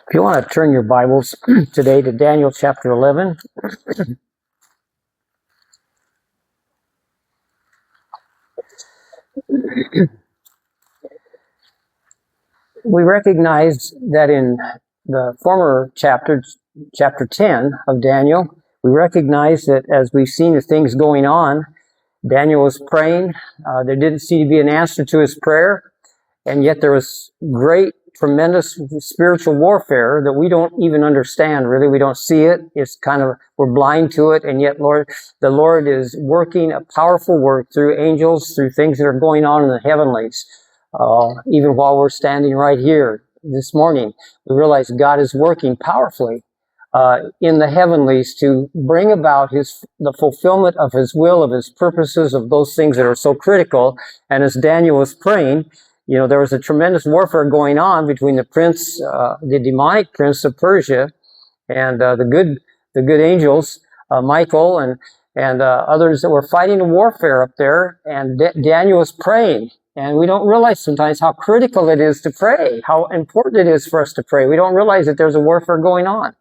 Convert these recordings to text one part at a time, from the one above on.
If you want to turn your Bibles today to Daniel chapter 11. We recognize that in the former chapter 10 of Daniel, we recognize that as we've seen the things going on, Daniel was praying. There didn't seem to be an answer to his prayer, and yet there was great, tremendous spiritual warfare that we don't even understand, really. We don't see it. It's kind of, we're blind to it, and yet the Lord is working a powerful work through angels, through things that are going on in the heavenlies. Even while we're standing right here this morning, we realize God is working powerfully in the heavenlies to bring about the fulfillment of His will, of His purposes, of those things that are so critical. And as Daniel was praying, there was a tremendous warfare going on between the demonic prince of Persia, and the good angels, Michael and others that were fighting a warfare up there. And Daniel was praying. And we don't realize sometimes how critical it is to pray, how important it is for us to pray. We don't realize that there's a warfare going on.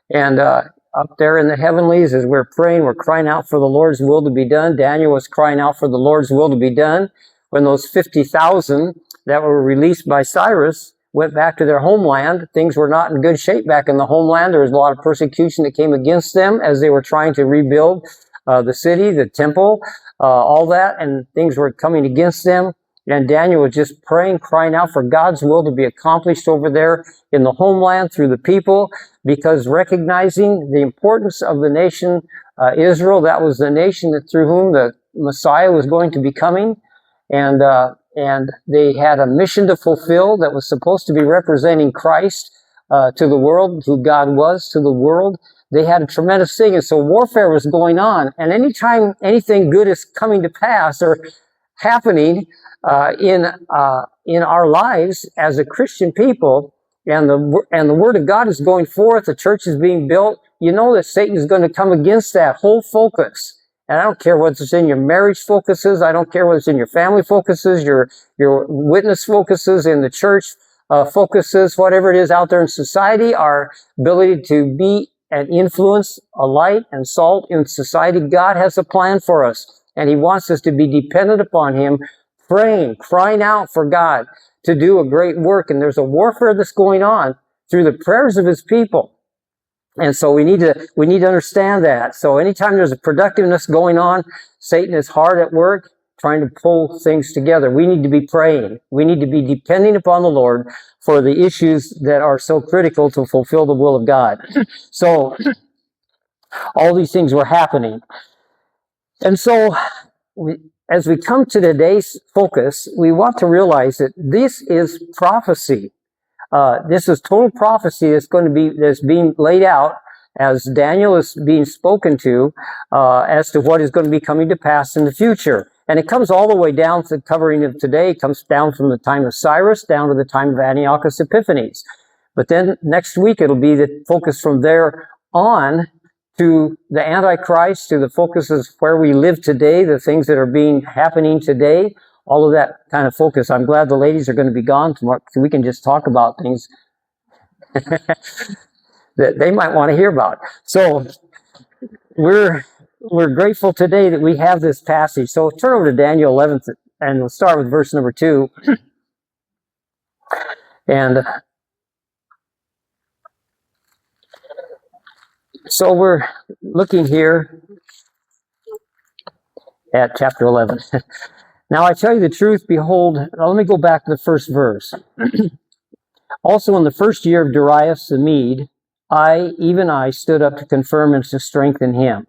And up there in the heavenlies, as we're praying, we're crying out for the Lord's will to be done. Daniel was crying out for the Lord's will to be done when those 50,000 that were released by Cyrus went back to their homeland. Things were not in good shape back in the homeland. There was a lot of persecution that came against them as they were trying to rebuild the city, the temple, all that, and things were coming against them. And Daniel was just praying, crying out for God's will to be accomplished over there in the homeland through the people, because recognizing the importance of the nation Israel, that was the nation through whom the Messiah was going to be coming. And they had a mission to fulfill that was supposed to be representing Christ to the world, who God was to the world. They had a tremendous thing. And so warfare was going on. And anytime anything good is coming to pass or happening in our lives as a Christian people, and the Word of God is going forth, the church is being built, you know that Satan is going to come against that whole focus. And I don't care whether it's in your marriage focuses, I don't care whether it's in your family focuses, your witness focuses, in the church focuses, whatever it is out there in society, our ability to be an influence, a light and salt in society. God has a plan for us, and He wants us to be dependent upon Him, praying, crying out for God to do a great work. And there's a warfare that's going on through the prayers of His people. And so we need to understand that. So anytime there's a productiveness going on, Satan is hard at work trying to pull things together. We need to be praying. We need to be depending upon the Lord for the issues that are so critical to fulfill the will of God. So all these things were happening. And so as we come to today's focus, we want to realize that this is prophecy. This is total prophecy that's being laid out as Daniel is being spoken to as to what is going to be coming to pass in the future. And it comes all the way down to the covering of today. It comes down from the time of Cyrus down to the time of Antiochus Epiphanes. But then next week it'll be the focus from there on to the Antichrist, to the focuses where we live today, the things that are happening today, all of that kind of focus. I'm glad the ladies are going to be gone tomorrow, so we can just talk about things that they might want to hear about. So we're grateful today that we have this passage. So turn over to Daniel 11, and we'll start with verse number 2. And so we're looking here at chapter 11. Now I tell you the truth, behold, let me go back to the first verse. Also in the first year of Darius the Mede, even I stood up to confirm and to strengthen him.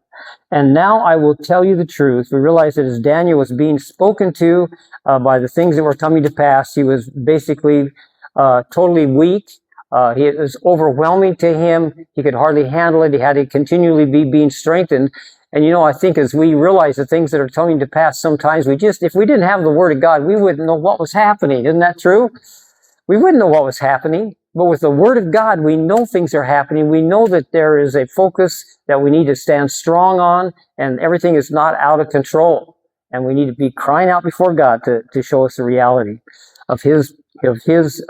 And now I will tell you the truth. We realize that as Daniel was being spoken to by the things that were coming to pass, he was basically totally weak. It was overwhelming to him. He could hardly handle it. He had to continually be being strengthened. And I think as we realize the things that are coming to pass, sometimes if we didn't have the Word of God, we wouldn't know what was happening. Isn't that true? We wouldn't know what was happening. But with the Word of God, we know things are happening. We know that there is a focus that we need to stand strong on, and everything is not out of control. And we need to be crying out before God to show us the reality of His his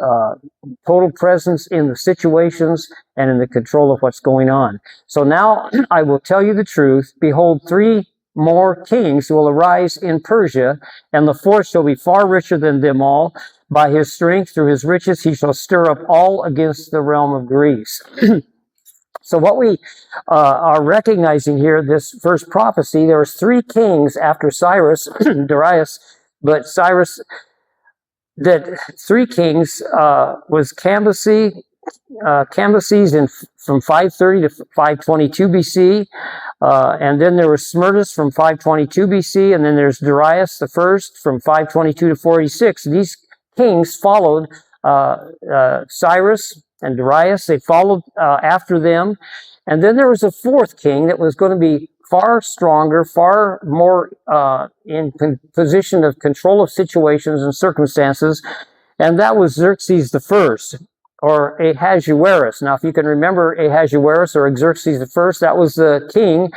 total presence in the situations and in the control of what's going on. So now I will tell you the truth. Behold, 3 more kings will arise in Persia, and the fourth shall be far richer than them all. By his strength, through his riches, he shall stir up all against the realm of Greece. So what we are recognizing here, this first prophecy, there was 3 kings after Cyrus, Darius, but Cyrus, that 3 kings was Cambyses from 530 to 522 BC, and then there was Smerdis from 522 BC, and then there's Darius the first from 522 to 486. These kings followed Cyrus and Darius. They followed after them. And then there was a 4th king that was going to be far stronger, far more in position of control of situations and circumstances. And that was Xerxes the First, or Ahasuerus. Now, if you can remember Ahasuerus or Xerxes the First, that was the king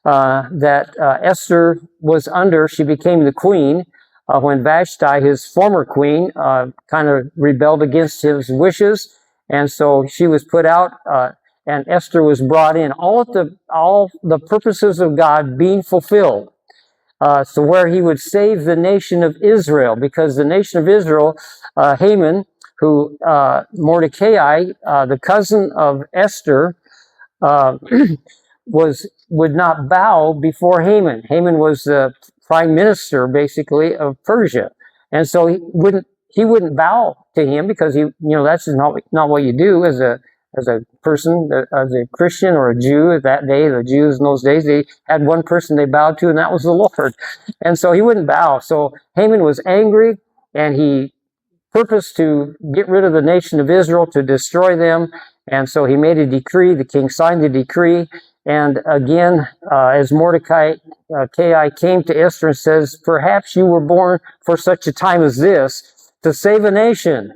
that Esther was under. She became the queen. When Vashti, his former queen, kind of rebelled against his wishes, and so she was put out, and Esther was brought in. All the purposes of God being fulfilled. So where he would save the nation of Israel, because the nation of Israel, Haman, who Mordecai, the cousin of Esther, would not bow before Haman. Haman was the prime minister, basically, of Persia, and so he wouldn't bow to him, because that's not what you do as a person, as a Christian or a Jew at that day. The Jews in those days, they had one person they bowed to, and that was the Lord, and so he wouldn't bow. So Haman was angry, and he purposed to get rid of the nation of Israel, to destroy them, and so he made a decree. The king signed the decree. And again, as Mordecai came to Esther and says, perhaps you were born for such a time as this, to save a nation.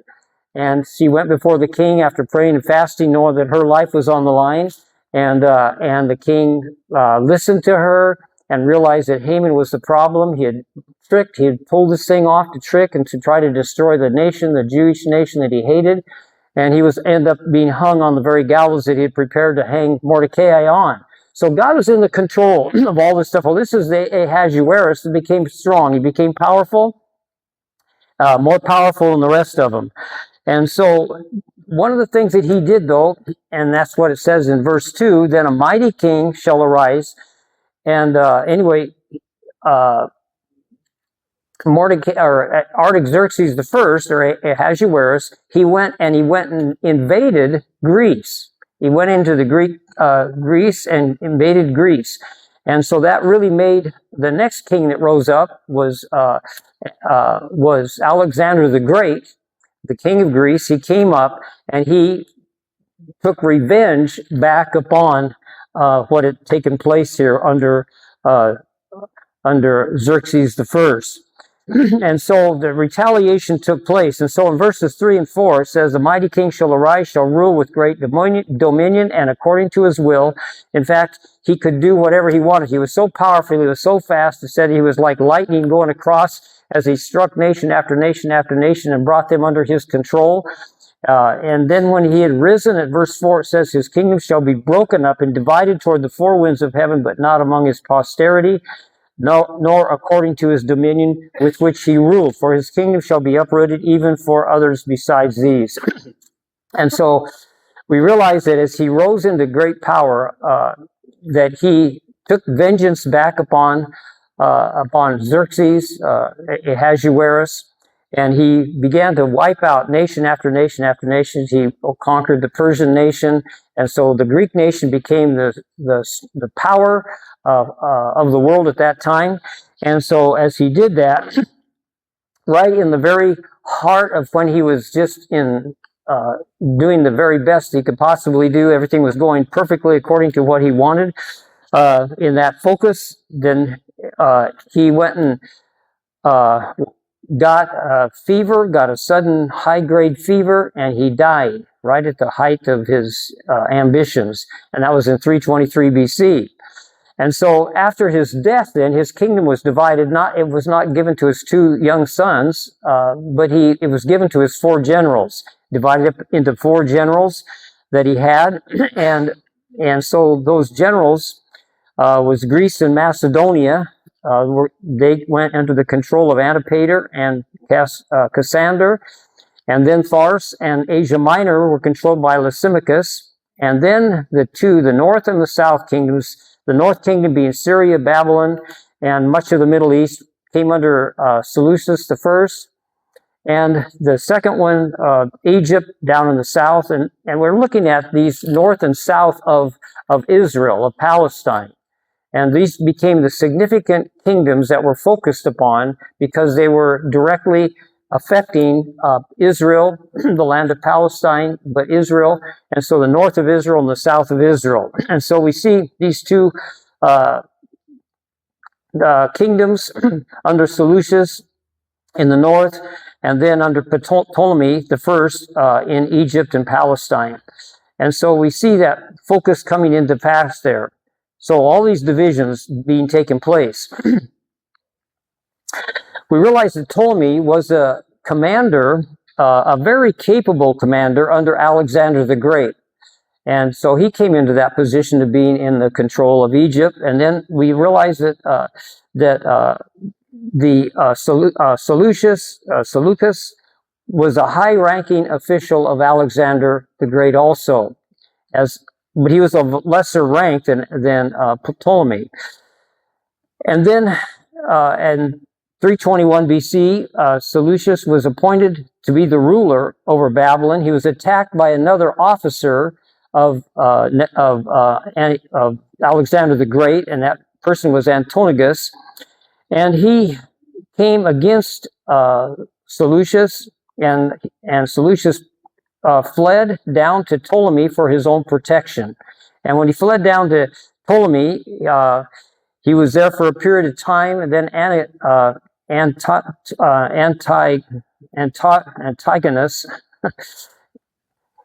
And she went before the king after praying and fasting, knowing that her life was on the line. And the king listened to her and realized that Haman was the problem. He had pulled this thing off to trick and to try to destroy the nation, the Jewish nation that he hated. And he ended up being hung on the very gallows that he had prepared to hang Mordecai on. So God was in the control of all this stuff. Well, this is the Ahasuerus that became strong. He became powerful, more powerful than the rest of them. And so one of the things that he did, though, and that's what it says in verse 2, then a mighty king shall arise. And Mordecai, or Artaxerxes the First, or Ahasuerus, he went and invaded Greece. He went into the Greece and invaded Greece, and so that really made the next king that rose up was Alexander the Great, the king of Greece. He came up and he took revenge back upon what had taken place here under Xerxes the First. And so the retaliation took place. And so in verses 3 and 4, it says, the mighty king shall arise, shall rule with great dominion and according to his will. In fact, he could do whatever he wanted. He was so powerful, he was so fast, it said he was like lightning going across as he struck nation after nation after nation and brought them under his control. And then when he had risen, at verse 4, it says, his kingdom shall be broken up and divided toward the four winds of heaven, but not among his posterity. Nor according to his dominion with which he ruled. For his kingdom shall be uprooted even for others besides these. And so we realize that as he rose into great power, that he took vengeance back upon Xerxes, Ahasuerus, and he began to wipe out nation after nation after nation. He conquered the Persian nation, and so the Greek nation became the power of the world at that time. And so as he did that, right in the very heart of when he was just in doing the very best he could possibly do, everything was going perfectly according to what he wanted, in that focus, then he went and got a fever, got a sudden high-grade fever, and he died right at the height of his ambitions, and that was in 323 BC. And so after his death, then his kingdom was divided. It was not given to his two young sons, but it was given to his four generals, divided up into four generals that he had, and so those generals was Greece and Macedonia. They went under the control of Antipater and Cassander, and then Thars and Asia Minor were controlled by Lysimachus, and then the north and the south kingdoms, the north kingdom being Syria, Babylon, and much of the Middle East, came under Seleucus the first, and the second one, Egypt, down in the south, and we're looking at these north and south of Israel, of Palestine. And these became the significant kingdoms that were focused upon because they were directly affecting Israel, the land of Palestine, but Israel, and so the north of Israel and the south of Israel. And so we see these two kingdoms under Seleucus in the north, and then under Ptolemy the first in Egypt and Palestine. And so we see that focus coming into pass there. So all these divisions being taken place. We realize that Ptolemy was a commander, a very capable commander under Alexander the Great. And so he came into that position of being in the control of Egypt. And then we realize that Seleucus was a high-ranking official of Alexander the Great also, but he was of lesser rank than Ptolemy. And then in 321 BC, Seleucus was appointed to be the ruler over Babylon. He was attacked by another officer of Alexander the Great, and that person was Antonigus. And he came against Seleucus, and Seleucus fled down to Ptolemy for his own protection. And when he fled down to Ptolemy, he was there for a period of time, and then Antigonus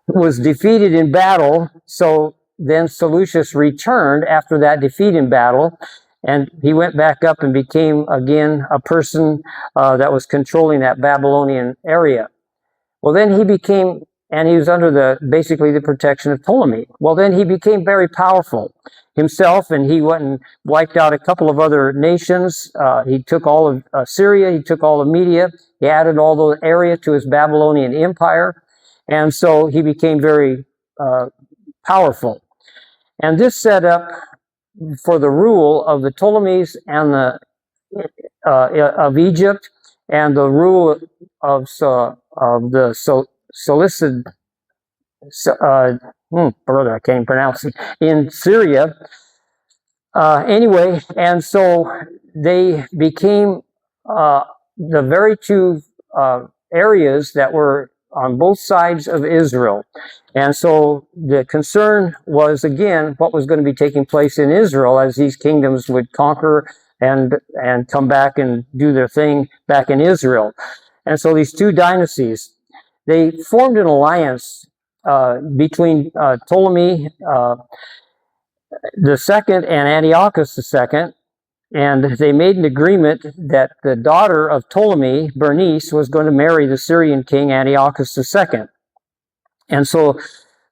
was defeated in battle. So then Seleucus returned after that defeat in battle, and he went back up and became again a person that was controlling that Babylonian area. Well, then he was under basically the protection of Ptolemy. Well, then he became very powerful himself, and he went and wiped out a couple of other nations. He took all of Syria, he took all of Media, he added all the area to his Babylonian empire, and so he became very powerful. And this set up for the rule of the Ptolemies and of Egypt, and the rule of the Seleucid, brother, I can't even pronounce it, in Syria. Anyway, and so they became the very two areas that were on both sides of Israel. And so the concern was, again, what was going to be taking place in Israel as these kingdoms would conquer and come back and do their thing back in Israel. And so these two dynasties, they formed an alliance between Ptolemy the second and Antiochus the second, and they made an agreement that the daughter of Ptolemy, Bernice, was going to marry the Syrian king Antiochus II. And so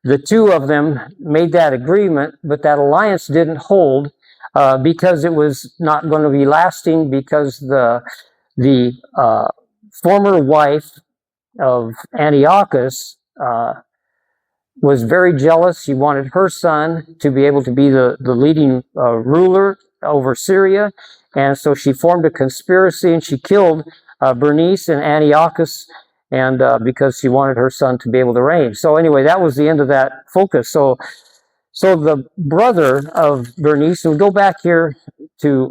the two of them made that agreement, but that alliance didn't hold because it was not going to be lasting, because the former wife of Antiochus was very jealous. She wanted her son to be able to be the leading ruler over Syria, and so she formed a conspiracy and she killed Bernice and Antiochus, and because she wanted her son to be able to reign. So anyway, that was the end of that focus. So the brother of Bernice, we'll go back here to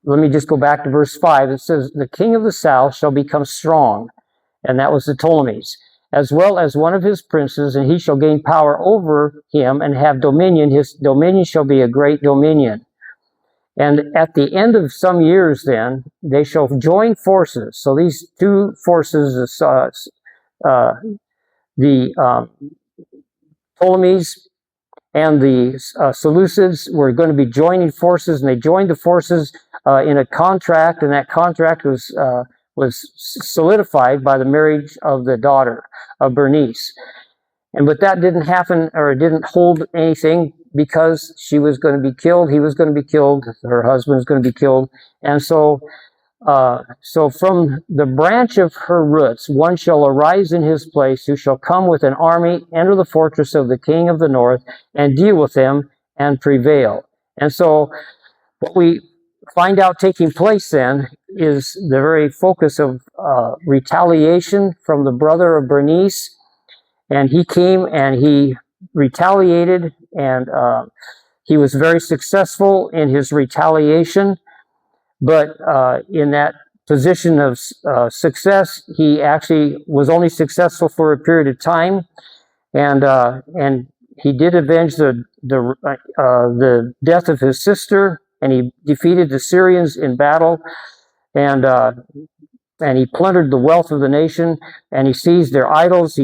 let me just go back to verse 5. It says, "The king of the south shall become strong," and that was the Ptolemies, "as well as one of his princes, and he shall gain power over him and have dominion. His dominion shall be a great dominion. And at the end of some years, then, they shall join forces." So these two forces, the Ptolemies and the Seleucids were going to be joining forces, and they joined the forces in a contract, and that contract was solidified by the marriage of the daughter of Bernice. But that didn't happen, or it didn't hold anything, because she was going to be killed, he was going to be killed, her husband was going to be killed. And so from the branch of her roots, one shall arise in his place, who shall come with an army, enter the fortress of the king of the north, and deal with them and prevail. And so what we find out taking place then is the very focus of retaliation from the brother of Bernice. And he came and he retaliated, and he was very successful in his retaliation. But in that position of success, he actually was only successful for a period of time, and he did avenge the death of his sister, and he defeated the Syrians in battle, and he plundered the wealth of the nation, and he seized their idols,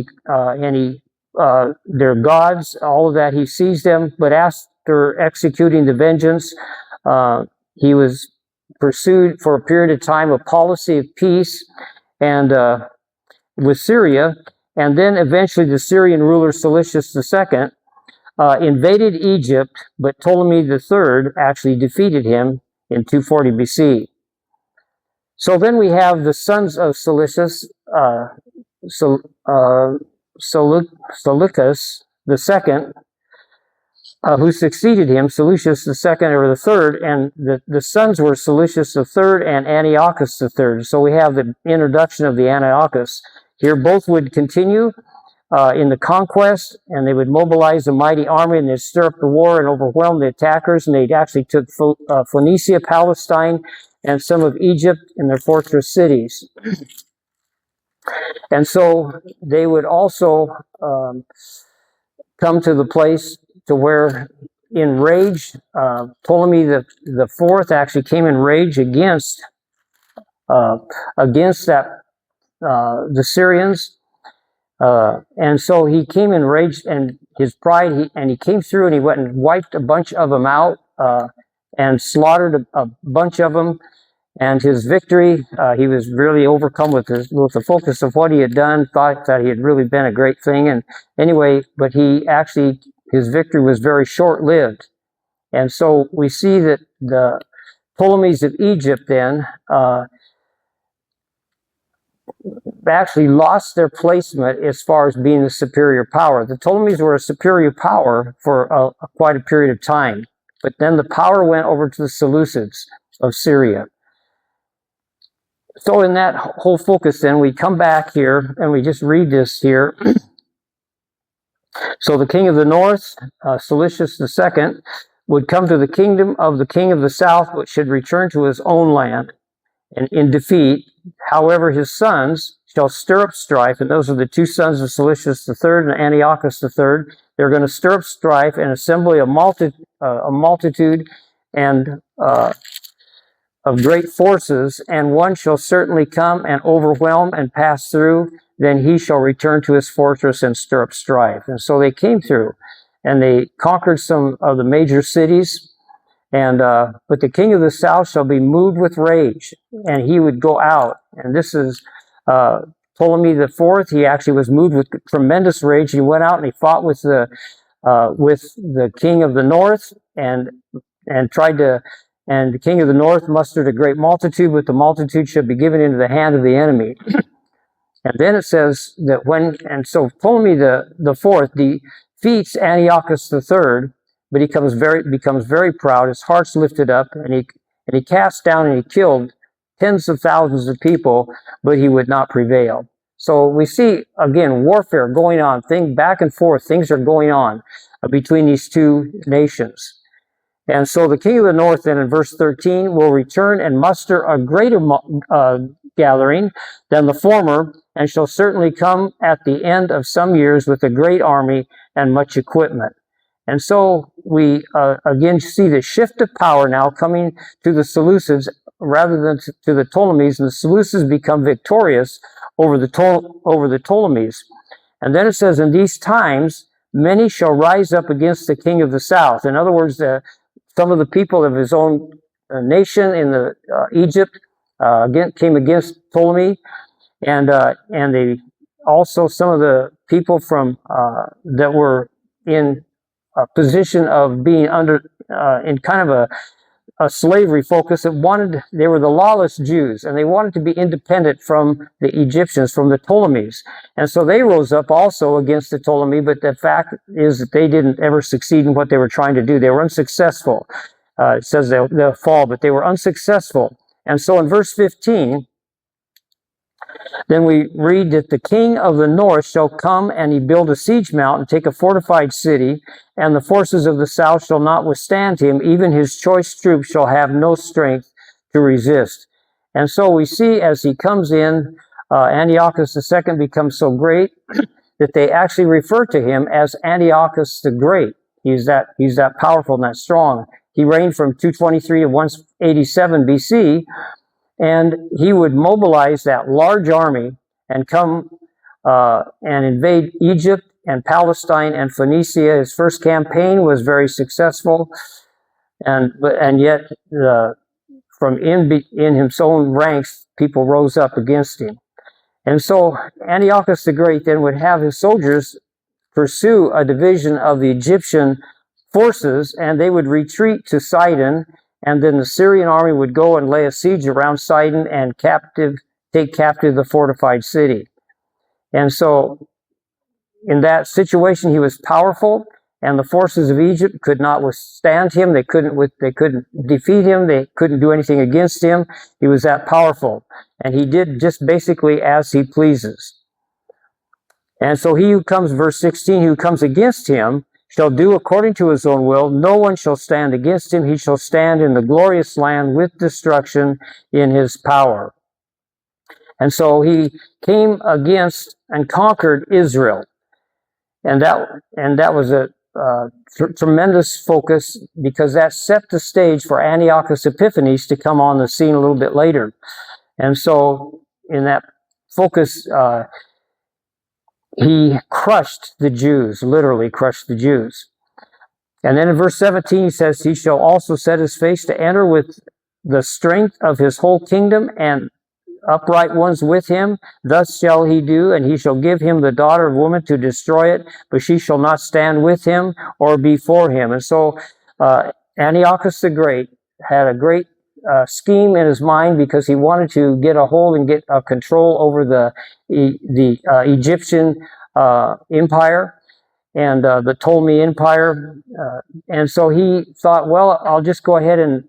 their gods, all of that. He seized them, but after executing the vengeance, he was pursued for a period of time a policy of peace and with Syria, and then eventually the Syrian ruler Seleucus II invaded Egypt, but Ptolemy III actually defeated him in 240 BC. So then we have the sons of Seleucus, Seleucus II, who succeeded him, Seleucus II or the third, and the sons were Seleucus III and Antiochus III. So we have the introduction of the Antiochus here. Both would continue in the conquest, and they would mobilize a mighty army, and they'd stir up the war and overwhelm the attackers, and they actually took Phoenicia, Palestine, and some of Egypt in their fortress cities. And so they would also come to the place to where, in rage, Ptolemy the Fourth actually came in rage against the Syrians, and so he came in rage and his pride, and he came through and he went and wiped a bunch of them out and slaughtered a bunch of them. And his victory, he was really overcome with the focus of what he had done, thought that he had really been a great thing. And anyway, but his victory was very short-lived. And so we see that the Ptolemies of Egypt then actually lost their placement as far as being the superior power. The Ptolemies were a superior power for quite a period of time, but then the power went over to the Seleucids of Syria. So in that whole focus, then, we come back here and we just read this here. So the king of the north, Seleucus II, would come to the kingdom of the king of the south, but should return to his own land and in defeat. However, his sons shall stir up strife, and those are the two sons of Seleucus III and Antiochus III. They're going to stir up strife and assemble a multitude and of great forces, and one shall certainly come and overwhelm and pass through. Then he shall return to his fortress and stir up strife. And so they came through, and they conquered some of the major cities. And but the king of the south shall be moved with rage, and he would go out. And this is Ptolemy the Fourth. He actually was moved with tremendous rage. He went out and he fought with the king of the north, and tried to. And the king of the north mustered a great multitude, but the multitude should be given into the hand of the enemy. And then it says that so Ptolemy the Fourth defeats Antiochus III, but he becomes very proud. His heart's lifted up, and he cast down and he killed tens of thousands of people, but he would not prevail. So we see, again, warfare going on, back and forth, things are going on between these two nations. And so the king of the north, then in verse 13, will return and muster a greater gathering than the former, and shall certainly come at the end of some years with a great army and much equipment. And so we again see the shift of power now coming to the Seleucids rather than to the Ptolemies, and the Seleucids become victorious over the Ptolemies. And then it says, in these times many shall rise up against the king of the south. In other words, some of the people of his own nation in the Egypt came against Ptolemy, and they also some of the people from that were in a position of being under in kind of a slavery focus that they were the lawless Jews, and they wanted to be independent from the Egyptians, from the Ptolemies. And so they rose up also against the Ptolemy, but the fact is that they didn't ever succeed in what they were trying to do. They were unsuccessful. It says they'll fall, but they were unsuccessful. And so in verse 15, then we read that the king of the north shall come, and he build a siege mount and take a fortified city, and the forces of the south shall not withstand him. Even his choice troops shall have no strength to resist. And so we see as he comes in, Antiochus II becomes so great that they actually refer to him as Antiochus the Great. He's that powerful and that strong. He reigned from 223 to 187 BC. And he would mobilize that large army and come and invade Egypt and Palestine and Phoenicia. His first campaign was very successful, and yet from in his own ranks, people rose up against him. And so Antiochus the Great then would have his soldiers pursue a division of the Egyptian forces, and they would retreat to Sidon. And then the Syrian army would go and lay a siege around Sidon and take captive the fortified city. And so in that situation, he was powerful, and the forces of Egypt could not withstand him. They couldn't defeat him. They couldn't do anything against him. He was that powerful. And he did just basically as he pleases. And so he who comes, verse 16, who comes against him, shall do according to his own will. No one shall stand against him. He shall stand in the glorious land with destruction in his power. And so he came against and conquered Israel. And that was a tremendous focus, because that set the stage for Antiochus Epiphanes to come on the scene a little bit later. And so in that focus, he crushed the Jews, literally crushed the Jews. And then in verse 17, he says, he shall also set his face to enter with the strength of his whole kingdom, and upright ones with him. Thus shall he do, and he shall give him the daughter of woman to destroy it, but she shall not stand with him or before him. And so Antiochus the Great had a great scheme in his mind, because he wanted to get a hold and get control over the Egyptian empire and the Ptolemy Empire. And so he thought, well, I'll just go ahead and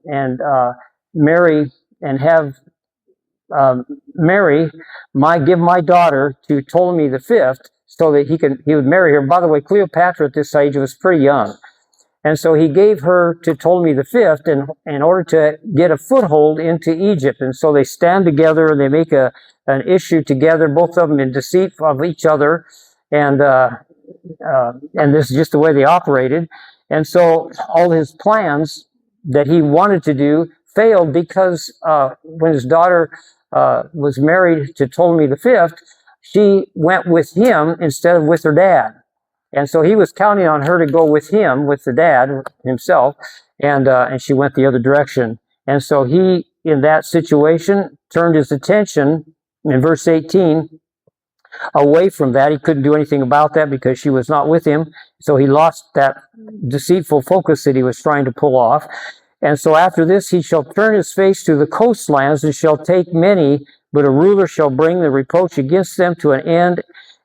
marry and have give my daughter to Ptolemy V, so that he would marry her. By the way, Cleopatra at this age was pretty young. And so he gave her to Ptolemy V in order to get a foothold into Egypt. And so they stand together and they make an issue together, both of them in deceit of each other. And this is just the way they operated. And so all his plans that he wanted to do failed, because when his daughter was married to Ptolemy V, she went with him instead of with her dad. And so he was counting on her to go with him, with the dad himself, and she went the other direction. And so he, in that situation, turned his attention, in verse 18, away from that. He couldn't do anything about that because she was not with him. So he lost that deceitful focus that he was trying to pull off. And so after this, he shall turn his face to the coastlands and shall take many, but a ruler shall bring the reproach against them to an end.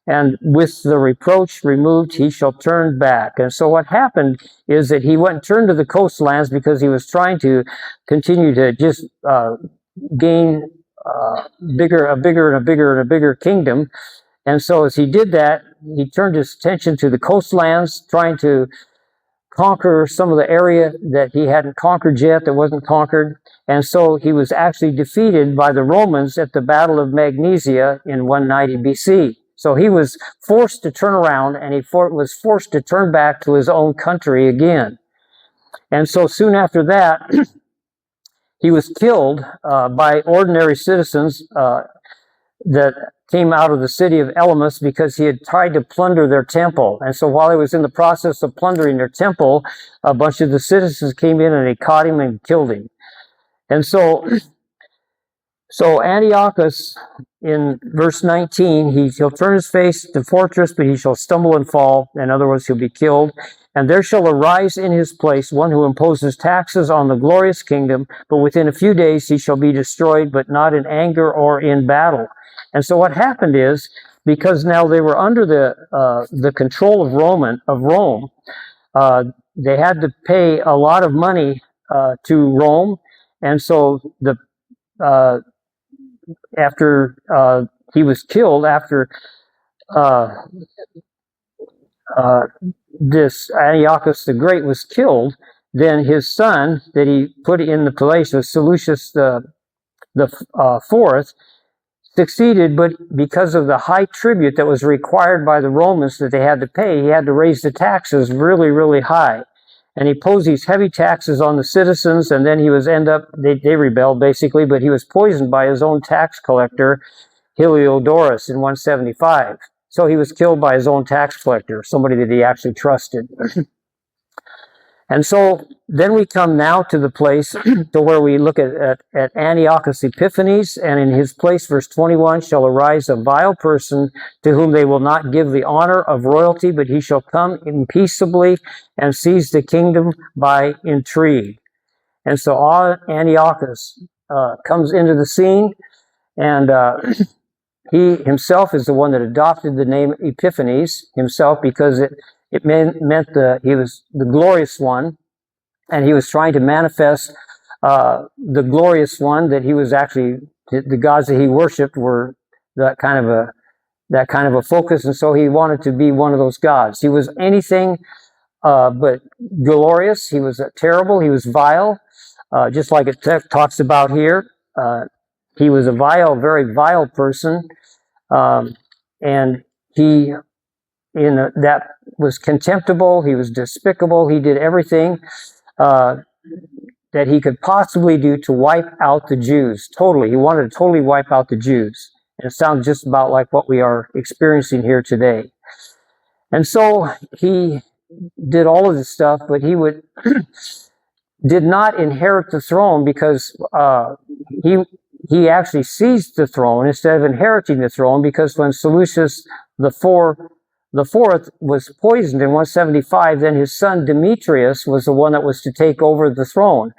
And with the reproach removed, he shall turn back. And so what happened is that he went and turned to the coastlands, because he was trying to continue to just gain a bigger kingdom. And so as he did that, he turned his attention to the coastlands, trying to conquer some of the area that he hadn't conquered yet, that wasn't conquered. And so he was actually defeated by the Romans at the Battle of Magnesia in 190 BC. So he was forced to turn around, and he was forced to turn back to his own country again. And so soon after that, he was killed by ordinary citizens. that came out of the city of Elymas because he had tried to plunder their temple. And so while he was in the process of plundering their temple, a bunch of the citizens came in and they caught him and killed him. And so Antiochus, in verse 19, he'll turn his face to the fortress, but he shall stumble and fall. In other words, he'll be killed. And there shall arise in his place one who imposes taxes on the glorious kingdom, but within a few days he shall be destroyed, but not in anger or in battle. And so what happened is, because now they were under the control of Rome, they had to pay a lot of money to Rome, and so after he was killed, after this Antiochus the Great was killed, then his son that he put in the place was Seleucus the fourth, succeeded, but because of the high tribute that was required by the Romans that they had to pay, he had to raise the taxes really, really high. And he imposed these heavy taxes on the citizens, and then he was they rebelled basically, but he was poisoned by his own tax collector, Heliodorus, in 175. So he was killed by his own tax collector, somebody that he actually trusted. And so then we come now to the place to where we look at Antiochus Epiphanes, and in his place, verse 21, shall arise a vile person to whom they will not give the honor of royalty, but he shall come in peaceably and seize the kingdom by intrigue. And so Antiochus comes into the scene, and he himself is the one that adopted the name Epiphanes himself, because it meant he was the glorious one, and he was trying to manifest the glorious one, that he was actually, the gods that he worshipped were that kind of a focus, and so he wanted to be one of those gods. He was anything but glorious. He was terrible. He was vile, just like it talks about here. He was a very vile person, and he that was contemptible. He was despicable. He did everything that he could possibly do to wipe out the Jews. Totally. He wanted to totally wipe out the Jews. And it sounds just about like what we are experiencing here today. And so he did all of this stuff, but he did not inherit the throne, because he actually seized the throne instead of inheriting the throne, because when Seleucus the fourth was poisoned in 175, then his son Demetrius was the one that was to take over the throne.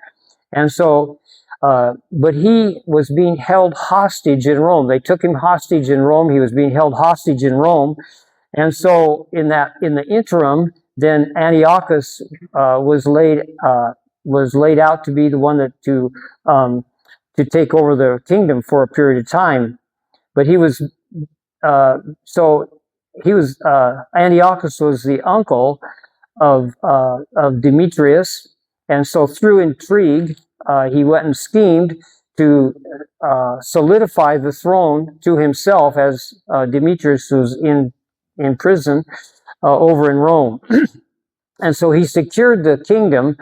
And so, but he was being held hostage in Rome. They took him hostage in Rome. He was being held hostage in Rome. And so in the interim, then Antiochus was laid out to be the one to take over the kingdom for a period of time. But he was Antiochus was the uncle of Demetrius, and so through intrigue, he went and schemed to solidify the throne to himself, as Demetrius was in prison over in Rome. And so he secured the kingdom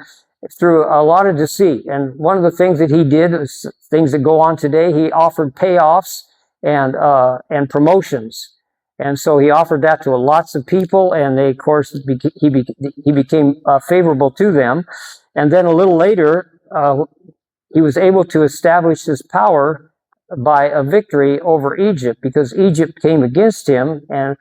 through a lot of deceit. And one of the things that he did, is things that go on today, he offered payoffs and promotions. And so he offered that to lots of people, and they, of course, he became favorable to them. And then a little later, he was able to establish his power by a victory over Egypt, because Egypt came against him and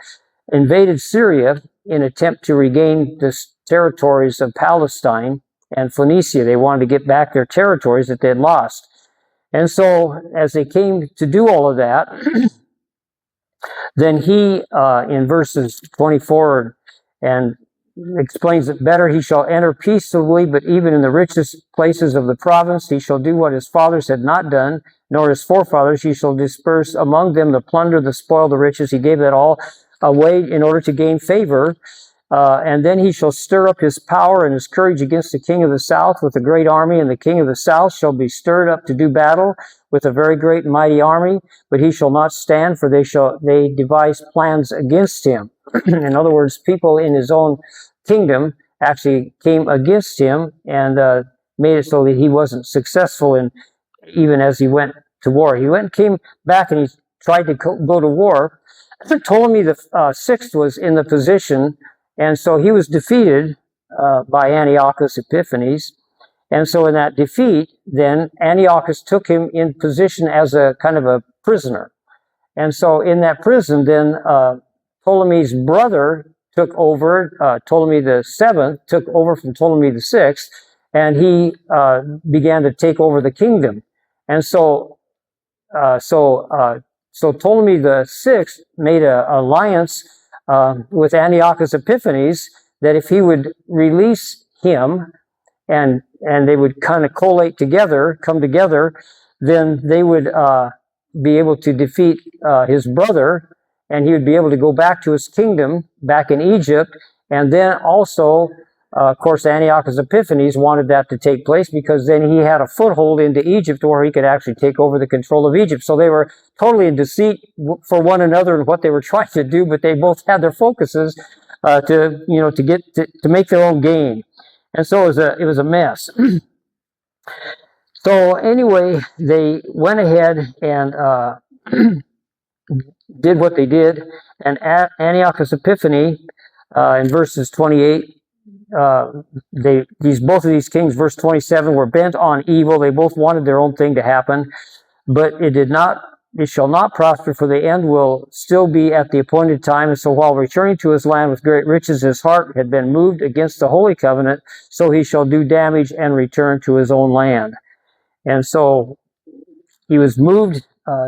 invaded Syria in an attempt to regain the territories of Palestine and Phoenicia. They wanted to get back their territories that they had lost. And so as they came to do all of that, then he, in verses 24, and explains it better, he shall enter peaceably, but even in the richest places of the province he shall do what his fathers had not done, nor his forefathers. He shall disperse among them the plunder, the spoil, the riches. He gave that all away in order to gain favor. And then he shall stir up his power and his courage against the king of the south with a great army, and the king of the south shall be stirred up to do battle with a very great and mighty army, but he shall not stand, for they devise plans against him. In other words, people in his own kingdom actually came against him and made it so that he wasn't successful in, even as he went to war. He came back and he tried to go to war. Ptolemy the sixth was in the position, and so he was defeated by Antiochus Epiphanes. And so in that defeat, then Antiochus took him in position as a kind of a prisoner. And so in that prison, then Ptolemy's brother took over. Ptolemy the seventh took over from Ptolemy the sixth, and he began to take over the kingdom. And so Ptolemy the sixth made an alliance with Antiochus Epiphanes that if he would release him, and they would kind of collate together, come together, then they would be able to defeat his brother, and he would be able to go back to his kingdom back in Egypt. And then also, of course, Antiochus Epiphanes wanted that to take place because then he had a foothold into Egypt where he could actually take over the control of Egypt. So they were totally in deceit for one another and what they were trying to do, but they both had their focuses to make their own gain. And so it was a mess. So anyway, they went ahead and did what they did. And Antiochus Epiphanes, in verses 28, both of these kings, verse 27, were bent on evil. They both wanted their own thing to happen, but it shall not prosper, for the end will still be at the appointed time. And so while returning to his land with great riches, his heart had been moved against the holy covenant, so he shall do damage and return to his own land. And so he was moved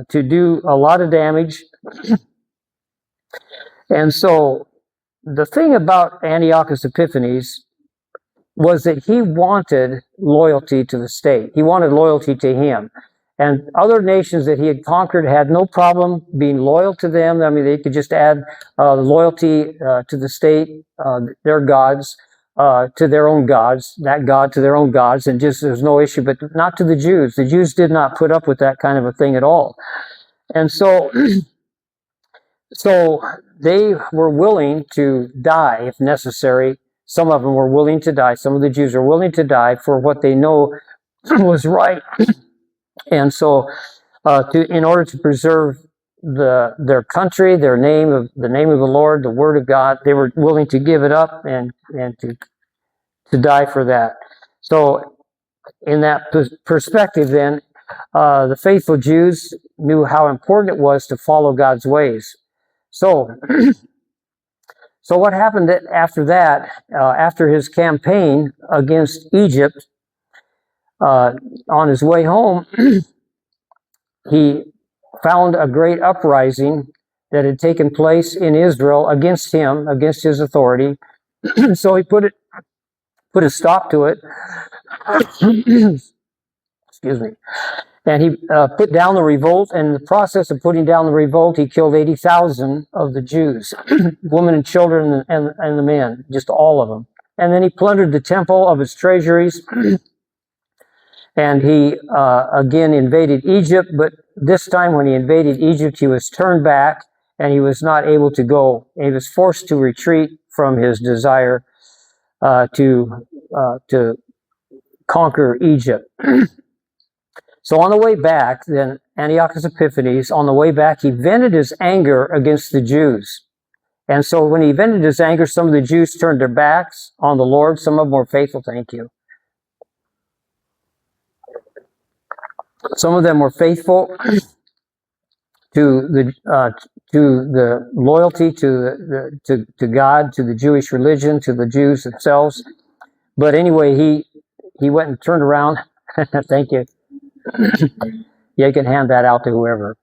to do a lot of damage. And so the thing about Antiochus Epiphanes was that he wanted loyalty to the state. He wanted loyalty to him. And other nations that he had conquered had no problem being loyal to them. I mean, they could just add loyalty to the state, their gods, to their own gods, that god to their own gods, and just there's no issue, but not to the Jews. The Jews did not put up with that kind of a thing at all. And so they were willing to die if necessary. Some of them were willing to die. Some of the Jews are willing to die for what they know was right. And so, in order to preserve their country, the name of the Lord, the Word of God, they were willing to give it up and to die for that. So, in that perspective, then the faithful Jews knew how important it was to follow God's ways. So what happened after that? After his campaign against Egypt, on his way home, he found a great uprising that had taken place in Israel against him, against his authority. So he put a stop to it. Excuse me. And he put down the revolt. And in the process of putting down the revolt, he killed 80,000 of the Jews, women and children and the men, just all of them. And then he plundered the temple of its treasuries. And he again invaded Egypt, but this time when he invaded Egypt, he was turned back and he was not able to go. He was forced to retreat from his desire to conquer Egypt. So on the way back, then Antiochus Epiphanes, on the way back, he vented his anger against the Jews. And so when he vented his anger, some of the Jews turned their backs on the Lord. Some of them were faithful. Thank you. Some of them were faithful to the loyalty to God, to the Jewish religion, to the Jews themselves. But anyway, he went and turned around. Thank you. Yeah, you can hand that out to whoever.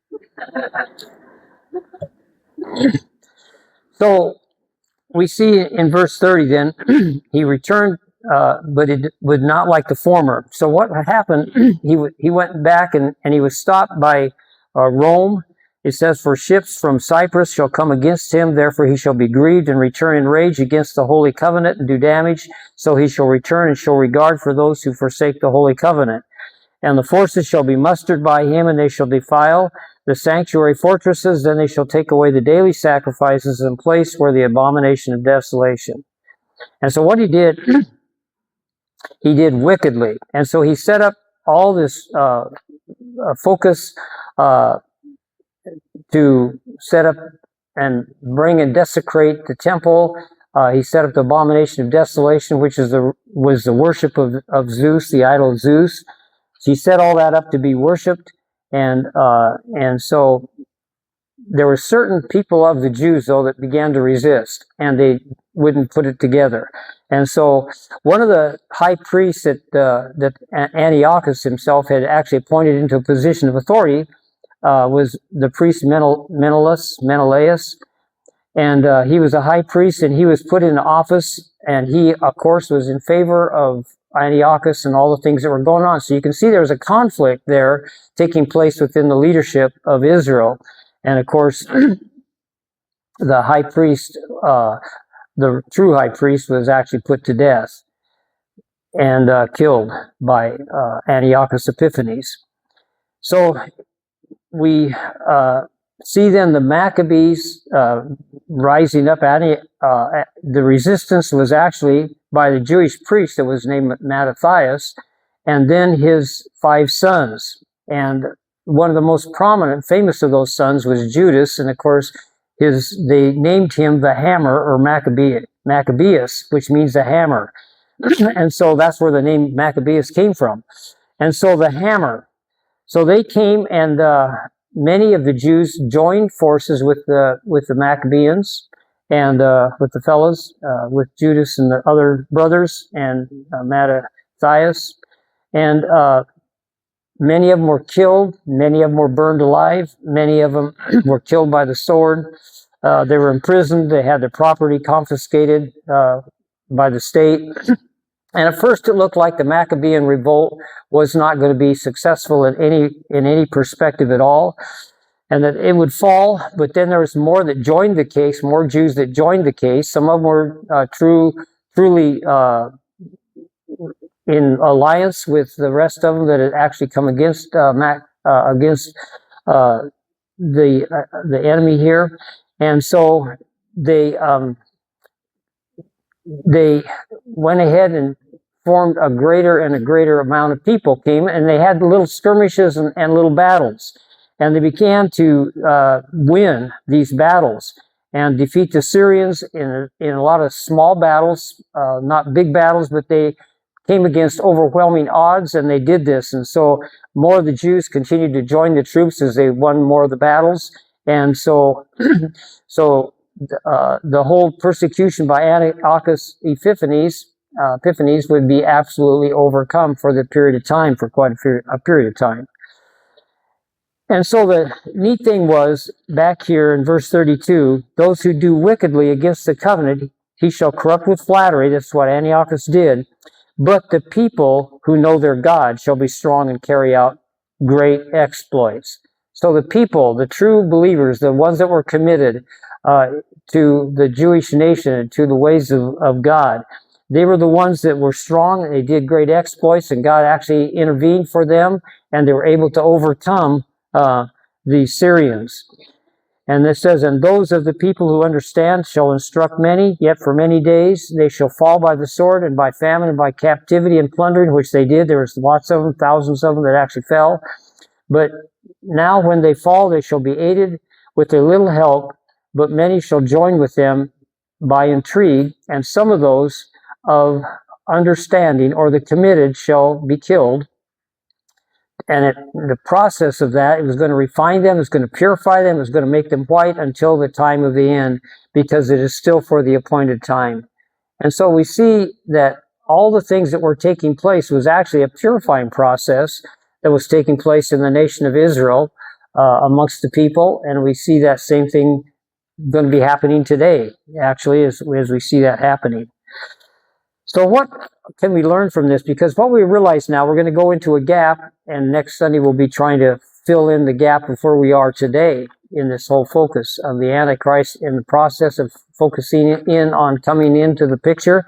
So we see in verse 30 then, he returned, but it would not like the former. So what happened, he went back and he was stopped by Rome. It says, for ships from Cyprus shall come against him, therefore he shall be grieved and return in rage against the holy covenant and do damage. So he shall return and show regard for those who forsake the holy covenant. And the forces shall be mustered by him, and they shall defile the sanctuary fortresses. Then they shall take away the daily sacrifices and place where the abomination of desolation. And so what he did wickedly. And so he set up all this focus to set up and bring and desecrate the temple. He set up the abomination of desolation, which was the worship of Zeus, the idol of Zeus. He set all that up to be worshipped, and so there were certain people of the Jews, though, that began to resist, and they wouldn't put it together. And so one of the high priests that Antiochus himself had actually appointed into a position of authority was the priest Menelaus, and he was a high priest, and he was put in office, and he, of course, was in favor of Antiochus and all the things that were going on. So you can see there was a conflict there taking place within the leadership of Israel. And of course, the high priest, the true high priest, was actually put to death and killed by Antiochus Epiphanes. So we see then the Maccabees rising up. The resistance was actually by the Jewish priest that was named Mattathias, and then his 5 sons. And one of the most prominent, famous of those sons was Judas, and of course, they named him the Hammer, or Maccabeus, which means the hammer. And so that's where the name Maccabeus came from. And so the hammer. So they came, and many of the Jews joined forces with the Maccabeans and with the fellows, with Judas and the other brothers and Mattathias. And many of them were killed. Many of them were burned alive. Many of them were killed by the sword. They were imprisoned. They had their property confiscated by the state. And at first it looked like the Maccabean revolt was not going to be successful in any perspective at all, and that it would fall. But then there was more that joined the case, more Jews that joined the case. Some of them were truly in alliance with the rest of them that had actually come against the enemy here, and so they went ahead and formed a greater and a greater amount of people came, and they had little skirmishes and little battles, and they began to win these battles and defeat the Syrians in a lot of small battles, not big battles, but they came against overwhelming odds, and they did this. And so more of the Jews continued to join the troops as they won more of the battles, and so the whole persecution by Antiochus Epiphanes would be absolutely overcome for the period of time, for quite a period of time. And so the neat thing was, back here in verse 32, those who do wickedly against the covenant, he shall corrupt with flattery. That's what Antiochus did. But the people who know their God shall be strong and carry out great exploits. So the people, the true believers, the ones that were committed to the Jewish nation and to the ways of God, they were the ones that were strong, and they did great exploits, and God actually intervened for them, and they were able to overcome the Syrians. And it says, and those of the people who understand shall instruct many, yet for many days they shall fall by the sword and by famine and by captivity and plundering, which they did. There was lots of them, thousands of them that actually fell. But now when they fall, they shall be aided with a little help, but many shall join with them by intrigue, and some of those of understanding or the committed shall be killed. And the process of that, it was going to refine them, it's going to purify them, it's going to make them white until the time of the end, because it is still for the appointed time. And so we see that all the things that were taking place was actually a purifying process that was taking place in the nation of Israel amongst the people, and we see that same thing going to be happening today, actually, as we see that happening. So what can we learn from this? Because what we realize now, we're going to go into a gap, and next Sunday we'll be trying to fill in the gap of where we are today in this whole focus of the Antichrist, in the process of focusing in on coming into the picture,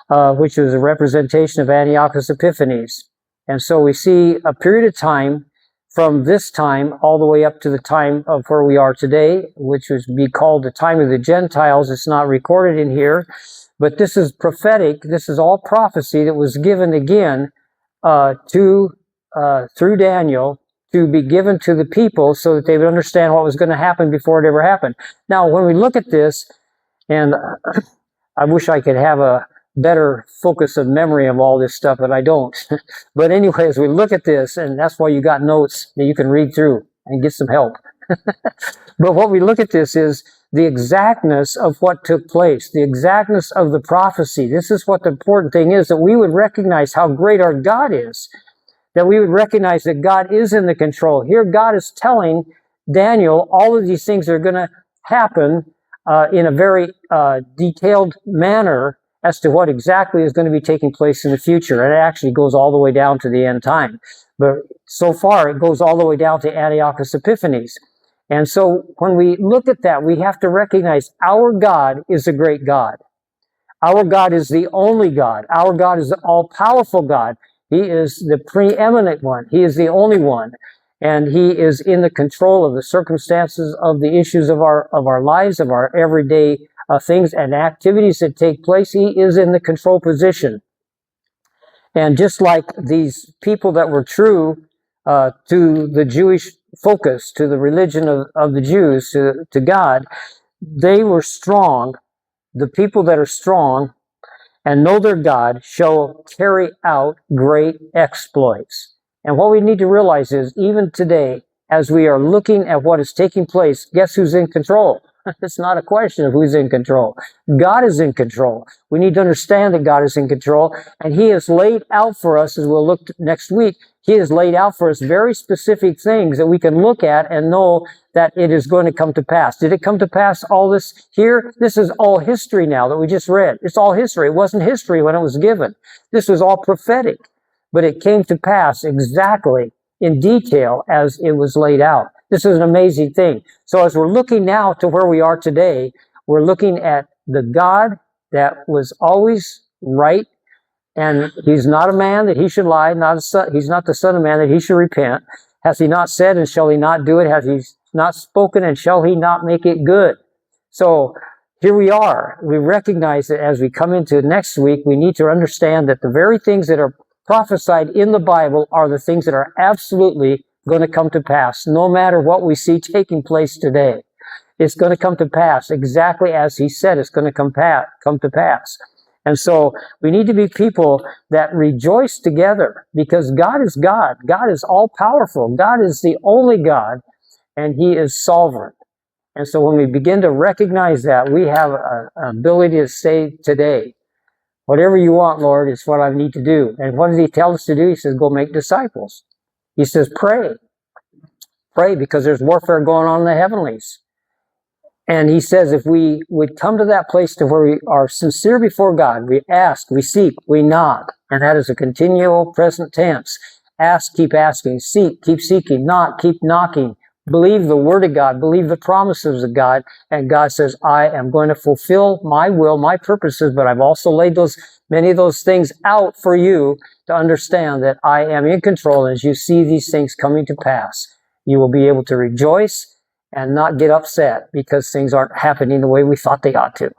which was a representation of Antiochus Epiphanes. And so we see a period of time from this time all the way up to the time of where we are today, which would be called the time of the Gentiles. It's not recorded in here, but this is prophetic. This is all prophecy that was given again through Daniel to be given to the people so that they would understand what was going to happen before it ever happened. Now, when we look at this, and I wish I could have a better focus of memory of all this stuff, but I don't. But anyway, as we look at this, and that's why you got notes that you can read through and get some help. But what we look at this is the exactness of what took place, the exactness of the prophecy. This is what the important thing is, that we would recognize how great our God is, that we would recognize that God is in the control. Here God is telling Daniel all of these things are going to happen in a very detailed manner as to what exactly is going to be taking place in the future. And it actually goes all the way down to the end time. But so far, it goes all the way down to Antiochus Epiphanes. And so when we look at that, we have to recognize our God is a great God. Our God is the only God. Our God is the all-powerful God. He is the preeminent one. He is the only one. And he is in the control of the circumstances, of the issues of our lives, of our everyday things and activities that take place. He is in the control position. And just like these people that were true to the Jewish focus, to the religion of the Jews, to God, they were strong. The people that are strong and know their God shall carry out great exploits. And what we need to realize is, even today, as we are looking at what is taking place, guess who's in control? It's not a question of who's in control. God is in control. We need to understand that God is in control, and he has laid out for us, as we'll look next week, he has laid out for us very specific things that we can look at and know that it is going to come to pass. Did it come to pass, all this here? This is all history now that we just read. It's all history. It wasn't history when it was given. This was all prophetic, but it came to pass exactly in detail as it was laid out. This is an amazing thing. So as we're looking now to where we are today, we're looking at the God that was always right, and he's not a man that he should lie, not a son, he's not the son of man that he should repent. Has he not said, and shall he not do it? Has he not spoken, and shall he not make it good? So here we are. We recognize that as we come into next week, we need to understand that the very things that are prophesied in the Bible are the things that are absolutely going to come to pass, no matter what we see taking place today. It's going to come to pass exactly as he said it's going to come to pass. And so we need to be people that rejoice together, because God is God. God is all-powerful. God is the only God, and he is sovereign. And so when we begin to recognize that, we have an ability to say today, whatever you want, Lord, is what I need to do. And what does he tell us to do? He says, go make disciples. He says, pray. Pray, because there's warfare going on in the heavenlies. And he says, if we would come to that place to where we are sincere before God, we ask, we seek, we knock. And that is a continual present tense. Ask, keep asking. Seek, keep seeking. Knock, keep knocking. Believe the word of God. Believe the promises of God. And God says, I am going to fulfill my will, my purposes, but I've also laid many of those things out for you to understand that I am in control. And as you see these things coming to pass, you will be able to rejoice and not get upset because things aren't happening the way we thought they ought to.